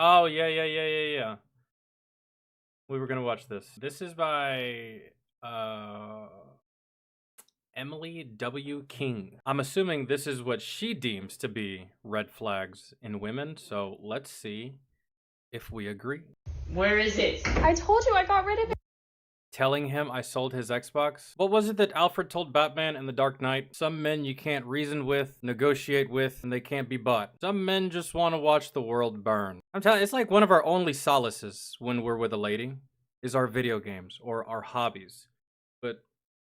Oh, yeah. We were gonna watch this. This is by uh Emily W. King. I'm assuming this is what she deems to be red flags in women, so let's see if we agree. Where is it? I told you I got rid of it. Telling him I sold his Xbox? What was it that Alfred told Batman in The Dark Knight? Some men you can't reason with, negotiate with, and they can't be bought. Some men just want to watch the world burn. I'm telling you, it's like one of our only solaces when we're with a lady is our video games or our hobbies. But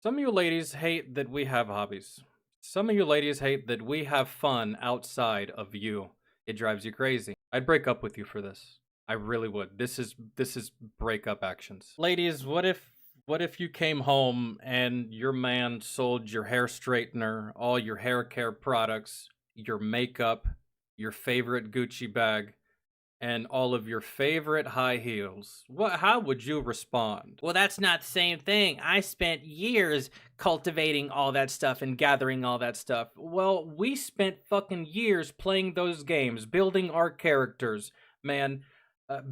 some of you ladies hate that we have hobbies. Some of you ladies hate that we have fun outside of you. It drives you crazy. I'd break up with you for this. I really would. This is breakup actions. Ladies, what if you came home and your man sold your hair straightener, all your hair care products, your makeup, your favorite Gucci bag, and all of your favorite high heels? How would you respond? Well, that's not the same thing. I spent years cultivating all that stuff and gathering all that stuff. Well, we spent fucking years playing those games, building our characters, man.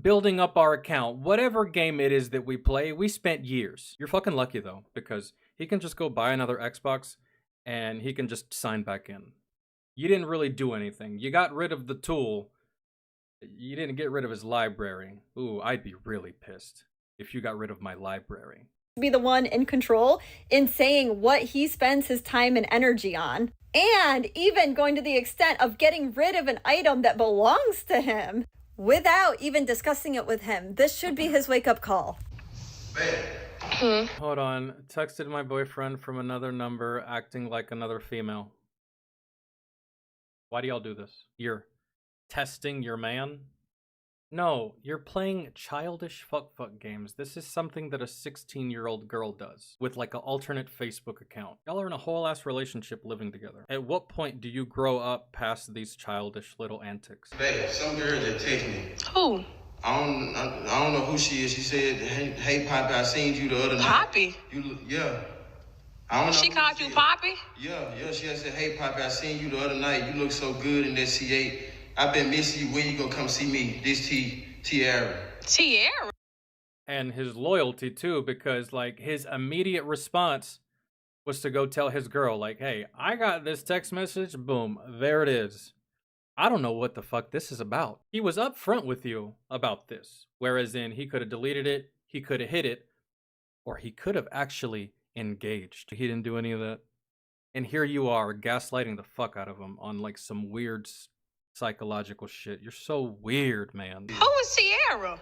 Building up our account, whatever game it is that we play, we spent years. You're fucking lucky though, because he can just go buy another Xbox and he can just sign back in. You didn't really do anything. You got rid of the tool. You didn't get rid of his library. Ooh, I'd be really pissed if you got rid of my library. Be the one in control in saying what he spends his time and energy on. And even going to the extent of getting rid of an item that belongs to him without even discussing it with him. This should be his wake-up call. Hold on. Texted my boyfriend from another number acting like another female. Why do y'all do this? You're testing your man? No, you're playing childish fuck games. This is something that a 16-year-old girl does with like an alternate Facebook account. Y'all are in a whole ass relationship living together. At what point do you grow up past these childish little antics? Babe, some girl that text me. Who? I don't know who she is. She said, hey Poppy, I seen you the other night. Poppy? Yeah. I don't know. She called you Poppy? Yeah. She had said, hey Poppy, I seen you the other night. You look so good in that C8. I've been missing you. When you gonna come see me? This Tiara. Tiara? And his loyalty too, because like his immediate response was to go tell his girl, like, hey, I got this text message, boom, there it is. I don't know what the fuck this is about. He was upfront with you about this, whereas in he could have deleted it, he could have hid it, or he could have actually engaged. He didn't do any of that. And here you are gaslighting the fuck out of him on like some weird psychological shit. You're so weird, man. Who is Tiara?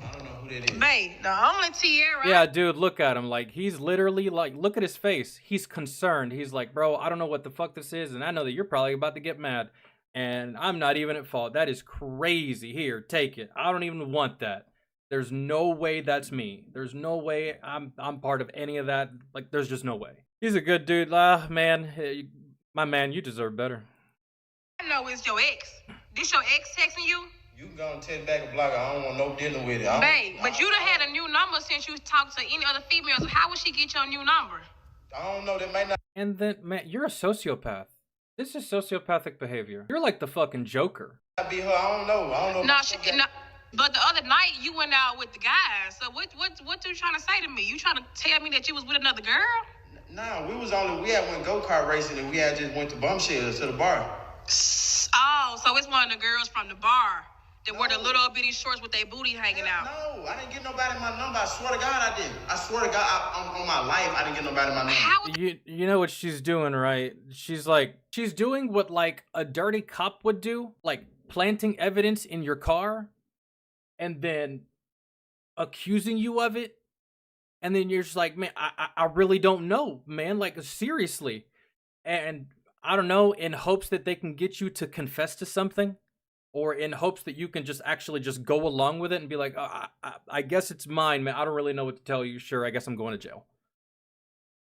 I don't know who that is. Babe, the only Tiara. Yeah, dude, look at him. Like, he's literally like, look at his face. He's concerned. He's like, bro, I don't know what the fuck this is, and I know that you're probably about to get mad, and I'm not even at fault. That is crazy. Here, take it. I don't even want that. There's no way that's me. There's no way I'm part of any of that. Like, there's just no way. He's a good dude. Man, my man, you deserve better. I know it's your ex. This your ex texting you? You can go and text back a block. I don't want no dealing with it. Babe, but you done had a new number since you talked to any other females. How would she get your new number? I don't know. That might not. And then, man, you're a sociopath. This is sociopathic behavior. You're like the fucking Joker. Be her. I don't know. No, but the other night you went out with the guys. So what you trying to say to me? You trying to tell me that you was with another girl? Nah, we had went go-kart racing and we had just went to Bumshells to the bar. Oh, so it's one of the girls from the bar that wore the little bitty shorts with their booty hanging out. No, I didn't get nobody my number. I swear to God I didn't. I swear to God, on my life, I didn't get nobody my number. You know what she's doing, right? She's doing what like a dirty cop would do, like planting evidence in your car and then accusing you of it. And then you're just like, man, I really don't know, man. Like, seriously. And I don't know, in hopes that they can get you to confess to something, or in hopes that you can just actually just go along with it and be like, I guess it's mine, man. I don't really know what to tell you. Sure, I guess I'm going to jail.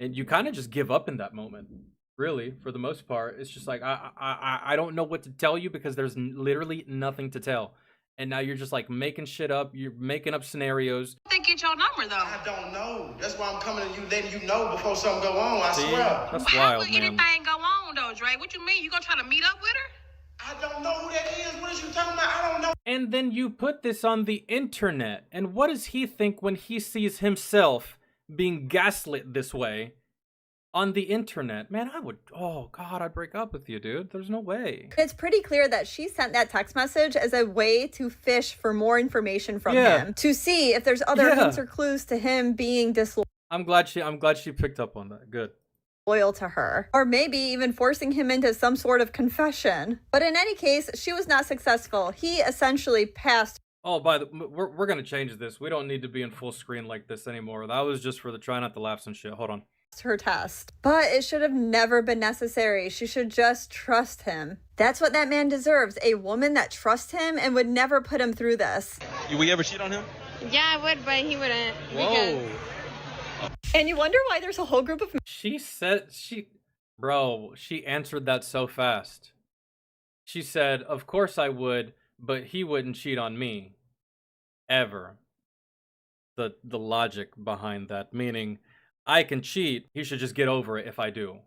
And you kind of just give up in that moment, really, for the most part. It's just like, I don't know what to tell you because there's literally nothing to tell. And now you're just like making shit up. You're making up scenarios. They get your number though. I don't know. That's why I'm coming to you, letting you know before something go on. I swear. That's How wild, would man. anything go on though, Dre? What you mean? You gonna try to meet up with her? I don't know who that is. What is you talking about? I don't know. And then you put this on the internet. And what does he think when he sees himself being gaslit this way on the internet? Man, oh God, I'd break up with you, dude. There's no way. It's pretty clear that she sent that text message as a way to fish for more information from him, to see if there's other hints or clues to him being disloyal. I'm glad she picked up on that. Good. Loyal to her, or maybe even forcing him into some sort of confession. But in any case, she was not successful. He essentially passed. Oh, we're gonna change this. We don't need to be in full screen like this anymore. That was just for the try not to laughs and shit. Hold on. Her test, but it should have never been necessary. She should just trust him. That's what that man deserves, a woman that trusts him and would never put him through this. Will you ever cheat on him? Yeah, I would, but he wouldn't. Whoa. And you wonder why there's a whole group of... She answered that so fast. She said, of course I would, but he wouldn't cheat on me. Ever. The logic behind that, meaning, I can cheat, he should just get over it if I do.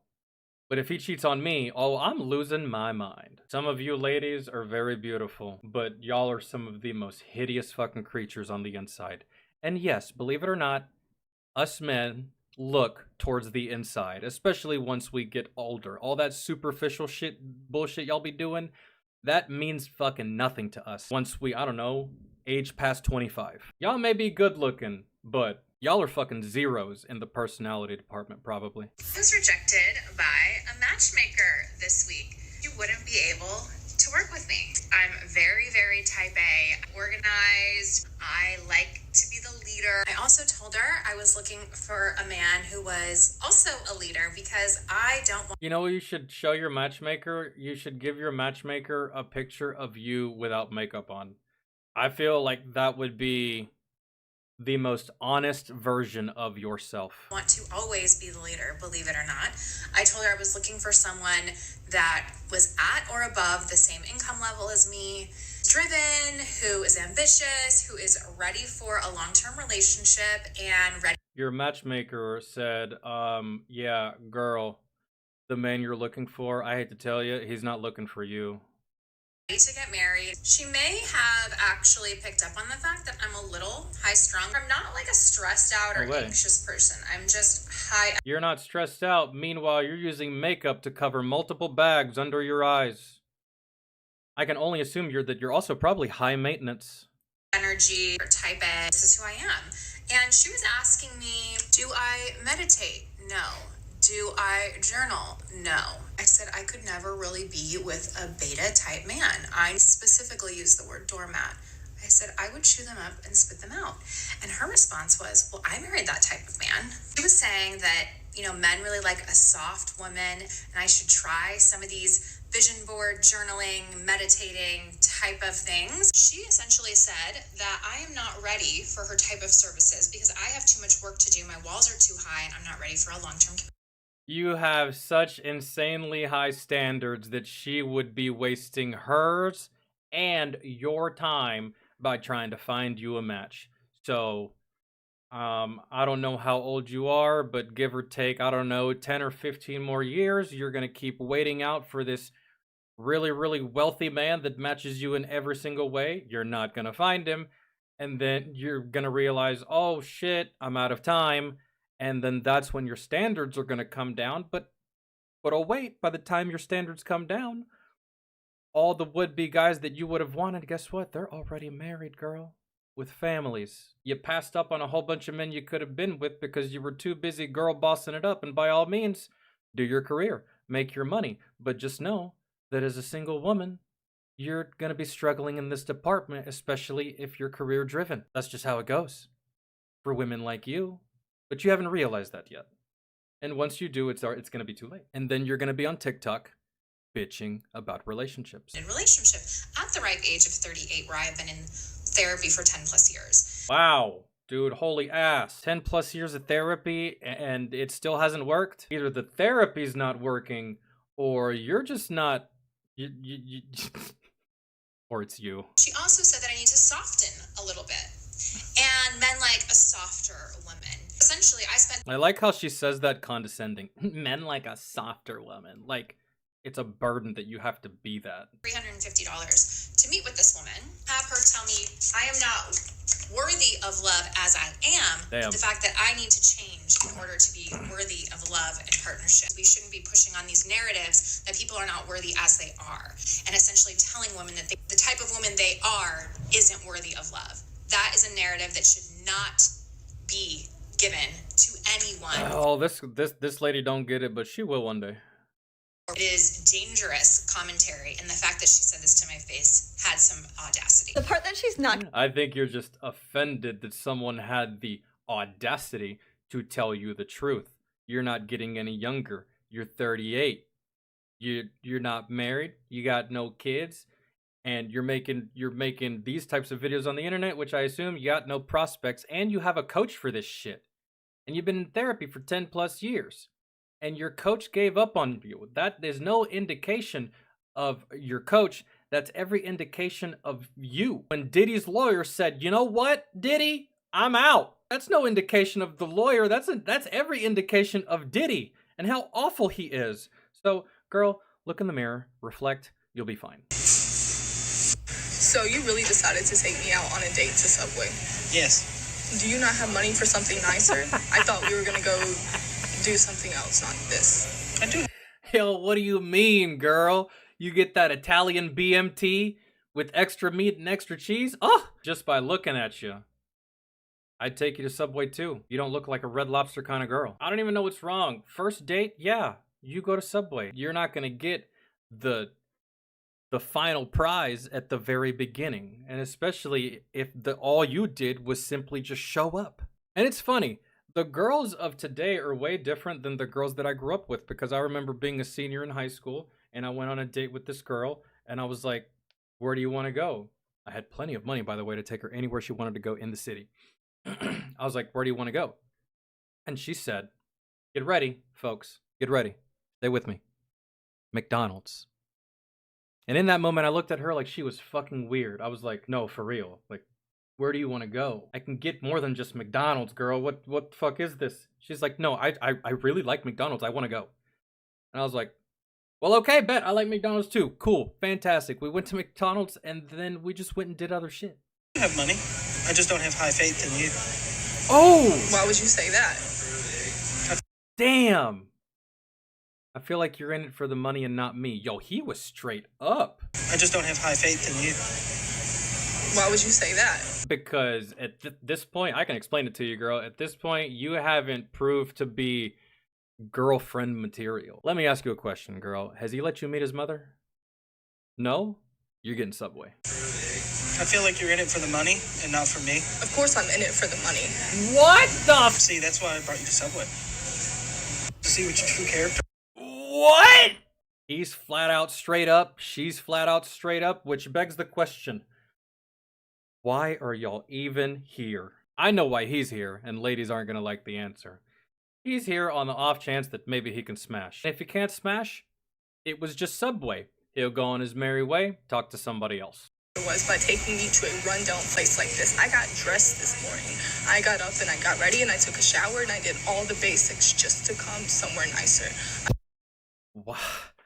But if he cheats on me, oh, I'm losing my mind. Some of you ladies are very beautiful, but y'all are some of the most hideous fucking creatures on the inside. And yes, believe it or not, us men look towards the inside, especially once we get older. All that superficial bullshit y'all be doing, that means fucking nothing to us. Once we, I don't know, age past 25. Y'all may be good looking, but y'all are fucking zeros in the personality department, probably. I was rejected by a matchmaker this week. You wouldn't be able to work with me. I'm very, very type A, organized. I like to be the leader. I also told her I was looking for a man who was also a leader because I don't want... You know what you should show your matchmaker? You should give your matchmaker a picture of you without makeup on. I feel like that would be the most honest version of yourself. Want to always be the leader, believe it or not. I told her I was looking for someone that was at or above the same income level as me, driven, who is ambitious, who is ready for a long-term relationship and ready. Your matchmaker said, yeah, girl, the man you're looking for, I hate to tell you, he's not looking for you. To get married. She may have actually picked up on the fact that I'm a little high-strung. I'm not like a stressed out or anxious person. I'm just high. You're not stressed out. Meanwhile, you're using makeup to cover multiple bags under your eyes. I can only assume you're also probably high maintenance. Energy or type A. This is who I am. And she was asking me, do I meditate? No. Do I journal? No. I said I could never really be with a beta type man. I specifically used the word doormat. I said I would chew them up and spit them out. And her response was, well, I married that type of man. She was saying that, you know, men really like a soft woman and I should try some of these vision board journaling, meditating type of things. She essentially said that I am not ready for her type of services because I have too much work to do. My walls are too high and I'm not ready for a long-term. You have such insanely high standards that she would be wasting hers and your time by trying to find you a match. So, I don't know how old you are, but give or take, I don't know, 10 or 15 more years, you're going to keep waiting out for this really, really wealthy man that matches you in every single way. You're not going to find him. And then you're going to realize, oh shit, I'm out of time. And then that's when your standards are going to come down. But oh wait, by the time your standards come down, all the would-be guys that you would have wanted, guess what? They're already married, girl, with families. You passed up on a whole bunch of men you could have been with because you were too busy girl bossing it up. And by all means, do your career, make your money. But just know that as a single woman, you're going to be struggling in this department, especially if you're career driven. That's just how it goes for women like you. But you haven't realized that yet. And once you do, it's going to be too late. And then you're going to be on TikTok bitching about relationships. In relationship at the ripe age of 38, where I've been in therapy for 10 plus years. Wow, dude, holy ass. 10 plus years of therapy and it still hasn't worked? Either the therapy's not working or you're just not... or it's you. She also said that I need to soften a little bit. And men like a softer woman. Essentially, I like how she says that condescending. Men like a softer woman. Like, it's a burden that you have to be that. $350 to meet with this woman, have her tell me I am not worthy of love as I am. Damn. The fact that I need to change in order to be worthy of love and partnership. We shouldn't be pushing on these narratives that people are not worthy as they are, and essentially telling women that the type of woman they are isn't worthy of love. That is a narrative that should not be given to anyone. Oh, this lady don't get it, but she will one day. It is dangerous commentary, and the fact that she said this to my face had some audacity. The part that she's not I think you're just offended that someone had the audacity to tell you the truth. You're not getting any younger. You're 38. You're not married. You got no kids, and you're making these types of videos on the internet, which I assume you got no prospects, and you have a coach for this shit. And you've been in therapy for 10 plus years. And your coach gave up on you. That is no indication of your coach. That's every indication of you. When Diddy's lawyer said, "You know what, Diddy, I'm out." That's no indication of the lawyer. That's every indication of Diddy and how awful he is. So, girl, look in the mirror, reflect, you'll be fine. So you really decided to take me out on a date to Subway? Yes. Do you not have money for something nicer? I thought we were gonna go do something else, not this. I do. Yo, what do you mean, girl? You get that Italian BMT with extra meat and extra cheese? Oh, just by looking at you, I'd take you to Subway too. You don't look like a Red Lobster kind of girl. I don't even know what's wrong. First date, yeah, you go to Subway. You're not gonna get the final prize at the very beginning, and especially if all you did was simply just show up. And it's funny. The girls of today are way different than the girls that I grew up with, because I remember being a senior in high school and I went on a date with this girl and I was like, "Where do you want to go?" I had plenty of money, by the way, to take her anywhere she wanted to go in the city. I was like, "Where do you want to go?" And she said, "Get ready, folks. Get ready. Stay with me. McDonald's." And in that moment, I looked at her like she was fucking weird. I was like, "No, for real. Like, where do you want to go? I can get more than just McDonald's, girl. What the fuck is this?" She's like, "No, I really like McDonald's. I want to go." And I was like, "Well, okay, bet. I like McDonald's too. Cool. Fantastic." We went to McDonald's and then we just went and did other shit. I have money. I just don't have high faith in you. Oh! Why would you say that? Damn! I feel like you're in it for the money and not me. Yo, he was straight up. I just don't have high faith in you. Why would you say that? Because at this point, I can explain it to you, girl. At this point, you haven't proved to be girlfriend material. Let me ask you a question, girl. Has he let you meet his mother? No? You're getting Subway. I feel like you're in it for the money and not for me. Of course I'm in it for the money. What the See, that's why I brought you to Subway. To see what your true character. What? He's flat out straight up. She's flat out straight up, which begs the question, why are y'all even here? I know why he's here, and ladies aren't gonna like the answer. He's here on the off chance that maybe he can smash. And if he can't smash, it was just Subway. He'll go on his merry way, talk to somebody else. It was by taking me to a rundown place like this. I got dressed this morning. I got up and I got ready and I took a shower and I did all the basics just to come somewhere nicer. Wow.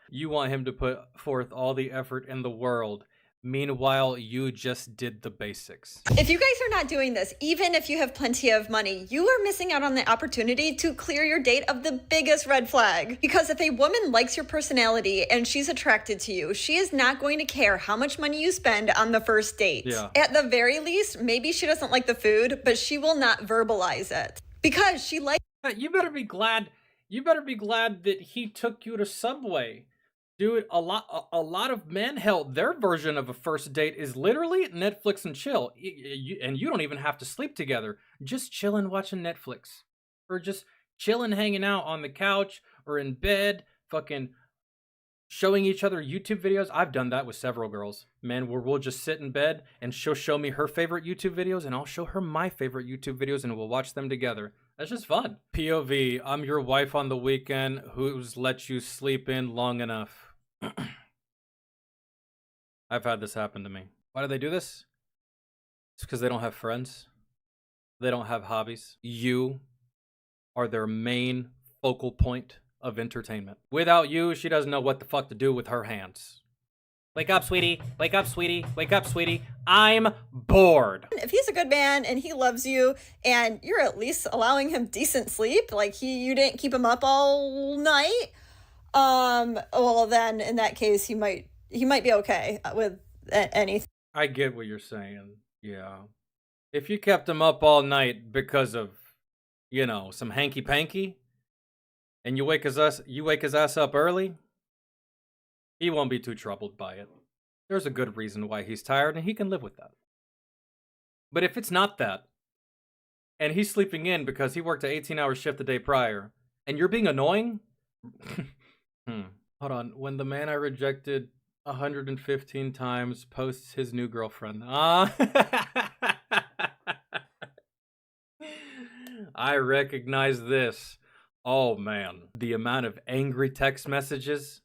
You want him to put forth all the effort in the world. Meanwhile, you just did the basics. If you guys are not doing this, even if you have plenty of money, you are missing out on the opportunity to clear your date of the biggest red flag. Because if a woman likes your personality and she's attracted to you, she is not going to care how much money you spend on the first date. Yeah. At the very least, maybe she doesn't like the food, but she will not verbalize it. Because she likes... You better be glad that he took you to Subway. Dude, a lot of men, hell, their version of a first date is literally Netflix and chill. And you don't even have to sleep together. Just chilling watching Netflix. Or just chilling hanging out on the couch or in bed, fucking showing each other YouTube videos. I've done that with several girls. Man, where we'll just sit in bed and she'll show me her favorite YouTube videos and I'll show her my favorite YouTube videos and we'll watch them together. That's just fun. POV, I'm your wife on the weekend who's let you sleep in long enough. I've had this happen to me. Why do they do this? It's because they don't have friends. They don't have hobbies. You are their main focal point of entertainment. Without you, she doesn't know what the fuck to do with her hands. Wake up, sweetie. Wake up, sweetie. Wake up, sweetie. I'm bored. If he's a good man and he loves you and you're at least allowing him decent sleep, like you didn't keep him up all night, well then in that case he might be okay with anything. I get what you're saying. Yeah. If you kept him up all night because of, you know, some hanky panky, and you wake his ass up early, he won't be too troubled by it. There's a good reason why he's tired, and he can live with that. But if it's not that, and he's sleeping in because he worked an 18-hour shift the day prior, and you're being annoying? Hold on. When the man I rejected 115 times posts his new girlfriend. I recognize this. Oh, man. The amount of angry text messages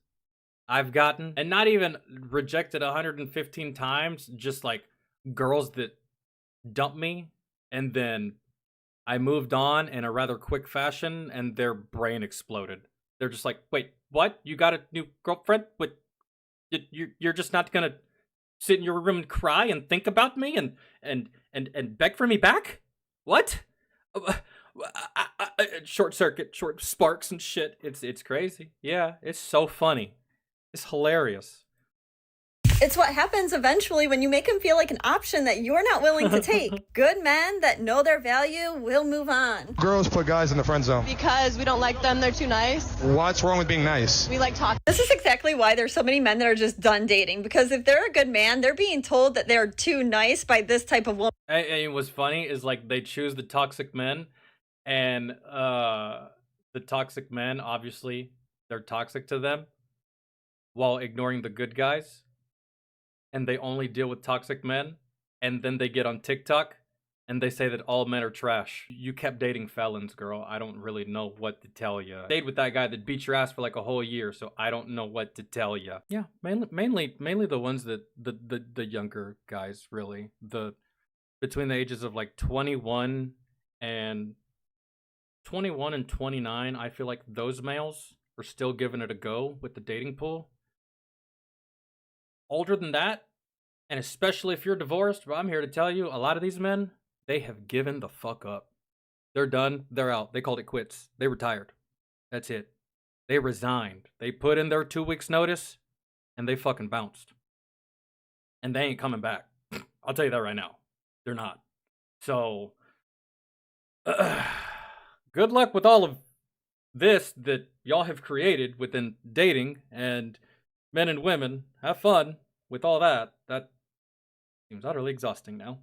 I've gotten, and not even rejected 115 times, just like girls that dumped me and then I moved on in a rather quick fashion and their brain exploded. They're just like, wait, what? You got a new girlfriend? What? You're just not gonna sit in your room and cry and think about me and beg for me back? What? Short circuit, short sparks and shit. It's crazy. Yeah, it's so funny. It's hilarious. It's what happens eventually when you make him feel like an option that you're not willing to take. Good men that know their value will move on. Girls put guys in the friend zone. Because we don't like them, they're too nice. What's wrong with being nice? We like talking. This is exactly why there's so many men that are just done dating. Because if they're a good man, they're being told that they're too nice by this type of woman. And what's funny is like they choose the toxic men, and the toxic men, obviously, they're toxic to them, while ignoring the good guys. And they only deal with toxic men, and then they get on TikTok and they say that all men are trash. You kept dating felons, girl. I don't really know what to tell you. Stayed with that guy that beat your ass for like a whole year, so I don't know what to tell you. Yeah, mainly the ones that the younger guys, really. The between the ages of like 21 and 29, I feel like those males are still giving it a go with the dating pool. Older than that, and especially if you're divorced, but I'm here to tell you, a lot of these men, they have given the fuck up. They're done. They're out. They called it quits. They retired. That's it. They resigned. They put in their 2 weeks notice, and they fucking bounced. And they ain't coming back. I'll tell you that right now. They're not. So, good luck with all of this that y'all have created within dating, and men and women. Have fun with all that. That seems utterly exhausting now.